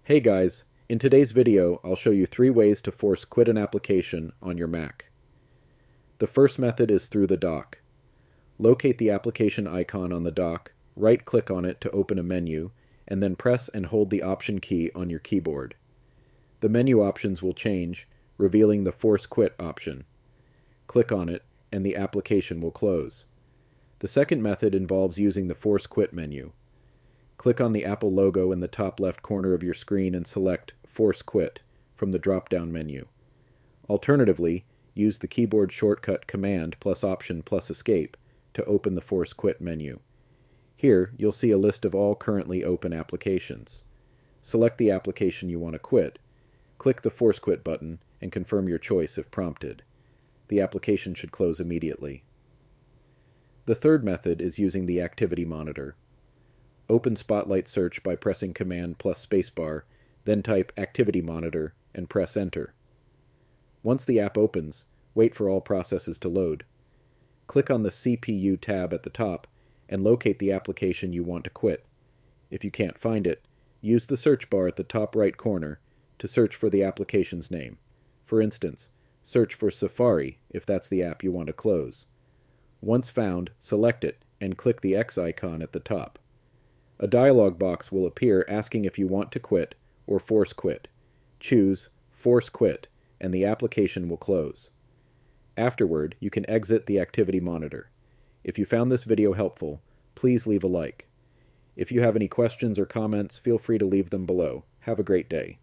Hey guys, in today's video I'll show you 3 ways to force quit an application on your Mac. The first method is through the dock. Locate the application icon on the dock, right-click on it to open a menu, and then press and hold the Option key on your keyboard. The menu options will change, revealing the Force Quit option. Click on it, and the application will close. The second method involves using the Force Quit menu. Click on the Apple logo in the top left corner of your screen and select Force Quit from the drop-down menu. Alternatively, use the keyboard shortcut Command plus Option plus Escape to open the Force Quit menu. Here, you'll see a list of all currently open applications. Select the application you want to quit, click the Force Quit button, and confirm your choice if prompted. The application should close immediately. The third method is using the Activity Monitor. Open Spotlight Search by pressing Command plus Spacebar, then type Activity Monitor and press Enter. Once the app opens, wait for all processes to load. Click on the CPU tab at the top and locate the application you want to quit. If you can't find it, use the search bar at the top right corner to search for the application's name. For instance, search for Safari if that's the app you want to close. Once found, select it and click the X icon at the top. A dialog box will appear asking if you want to quit or force quit. Choose Force Quit and the application will close. Afterward, you can exit the Activity Monitor. If you found this video helpful, please leave a like. If you have any questions or comments, feel free to leave them below. Have a great day.